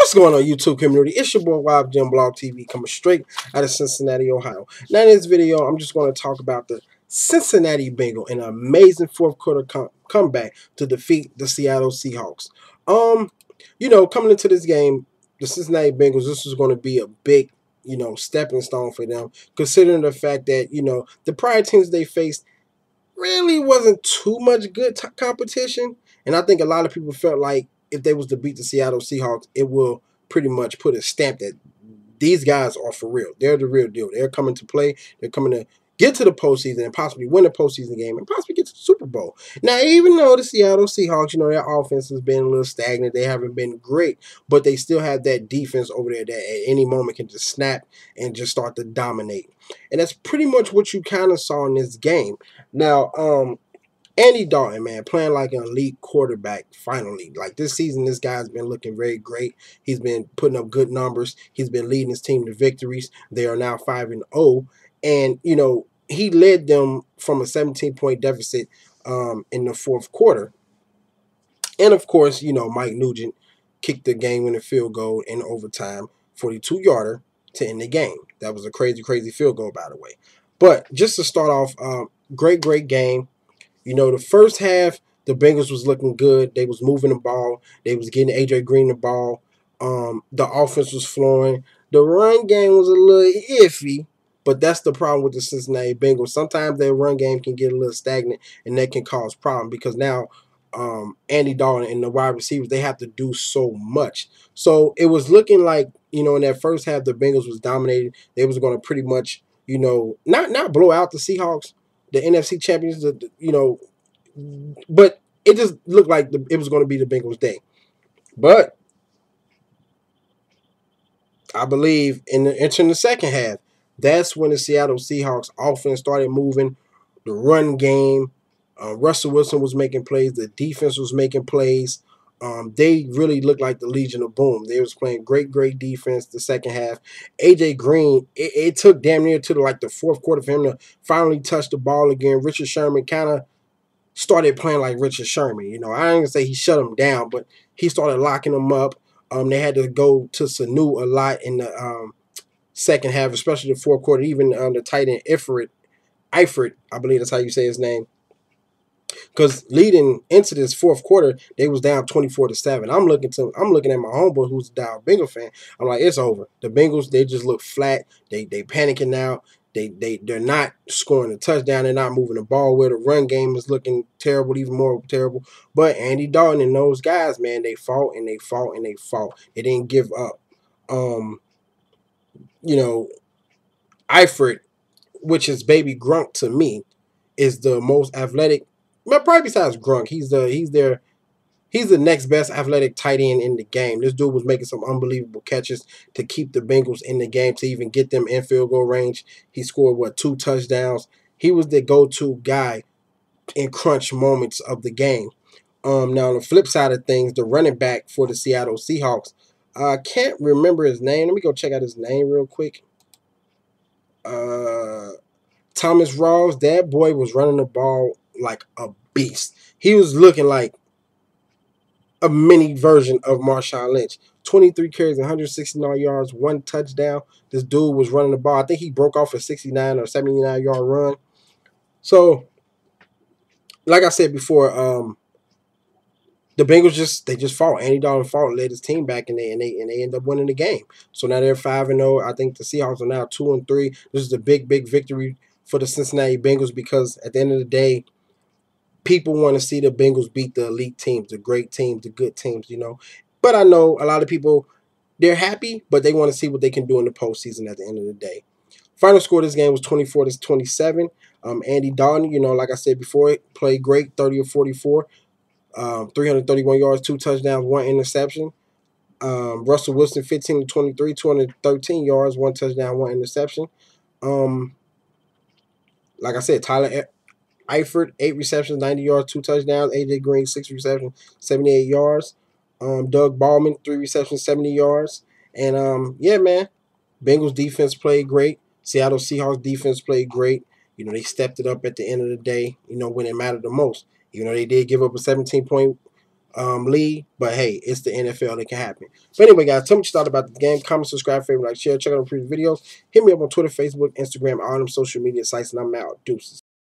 What's going on, YouTube community? It's your boy YfgmBlogTv coming straight out of Cincinnati, Ohio. Now in this video, I'm just going to talk about the Cincinnati Bengals and an amazing fourth quarter comeback to defeat the Seattle Seahawks. Coming into this game, the Cincinnati Bengals, this was going to be a big, stepping stone for them, considering the fact that, the prior teams they faced really wasn't too much good competition. And I think a lot of people felt like if they was to beat the Seattle Seahawks, it will pretty much put a stamp that these guys are for real. They're the real deal. They're coming to play. They're coming to get to the postseason and possibly win a postseason game and possibly get to the Super Bowl. Now, even though the Seattle Seahawks, their offense has been a little stagnant. They haven't been great, but they still have that defense over there that at any moment can just snap and just start to dominate. And that's pretty much what you kind of saw in this game. Now, Andy Dalton, man, playing like an elite quarterback finally. Like this season, this guy's been looking very great. He's been putting up good numbers. He's been leading his team to victories. They are now 5-0. And, he led them from a 17-point deficit in the fourth quarter. And, of course, Mike Nugent kicked the game-winning field goal in overtime, 42-yarder, to end the game. That was a crazy, crazy field goal, by the way. But just to start off, great game. The first half, the Bengals was looking good. They was moving the ball. They was getting A.J. Green the ball. The offense was flowing. The run game was a little iffy, but that's the problem with the Cincinnati Bengals. Sometimes their run game can get a little stagnant, and that can cause problems because now Andy Dalton and the wide receivers, they have to do so much. So it was looking like, in that first half, the Bengals was dominated. They was going to pretty much, not blow out the Seahawks, the NFC champions, but it just looked like it was going to be the Bengals' day. But I believe entering the second half, that's when the Seattle Seahawks offense started moving. The run game, Russell Wilson was making plays. The defense was making plays. They really looked like the Legion of Boom. They was playing great defense the second half. A.J. Green, it took damn near to the fourth quarter for him to finally touch the ball again. Richard Sherman kind of started playing like Richard Sherman. I ain't gonna say he shut him down, but he started locking them up. They had to go to Sanu a lot in the second half, especially the fourth quarter. Even the tight end Eifert, I believe that's how you say his name. Because leading into this fourth quarter, they was down 24-7. I'm looking at my homeboy who's a diehard Bengal fan. I'm like, it's over. The Bengals, they just look flat. They panicking now. They're not scoring a touchdown. They're not moving the ball. Where the run game is looking terrible, even more terrible. But Andy Dalton and those guys, man, they fought and they fought and they fought. They didn't give up. Eifert, which is Baby Grunk to me, is the most athletic. Well, probably besides Grunk, he's the next best athletic tight end in the game. This dude was making some unbelievable catches to keep the Bengals in the game, to even get them in field goal range. He scored 2 touchdowns. He was the go-to guy in crunch moments of the game. Now on the flip side of things, the running back for the Seattle Seahawks, I can't remember his name. Let me go check out his name real quick. Thomas Rawls, that boy was running the ball like a beast. He was looking like a mini version of Marshawn Lynch. 23 carries, 169 yards, 1 touchdown. This dude was running the ball. I think he broke off a 69 or 79-yard run. So, like I said before, the Bengals just fought. Andy Dalton fought, led his team back, and they end up winning the game. So now they're 5-0. I think the Seahawks are now 2-3. This is a big victory for the Cincinnati Bengals because at the end of the day, people want to see the Bengals beat the elite teams, the great teams, the good teams, But I know a lot of people, they're happy, but they want to see what they can do in the postseason at the end of the day. Final score of this game was 24-27. Andy Dalton, like I said before, played great, 30 of 44, 331 yards, 2 touchdowns, 1 interception. Russell Wilson, 15 of 23, 213 yards, 1 touchdown, 1 interception. Like I said, Tyler Eifert, 8 receptions, 90 yards, 2 touchdowns. A.J. Green, 6 receptions, 78 yards. Doug Ballman, 3 receptions, 70 yards. And, yeah, man, Bengals defense played great. Seattle Seahawks defense played great. They stepped it up at the end of the day, when it mattered the most. Even though they did give up a 17-point lead. But hey, it's the NFL. It can happen. But anyway, guys, tell me what you thought about the game. Comment, subscribe, favorite, like, share. Check out the previous videos. Hit me up on Twitter, Facebook, Instagram, all them social media sites, and I'm out. Deuces.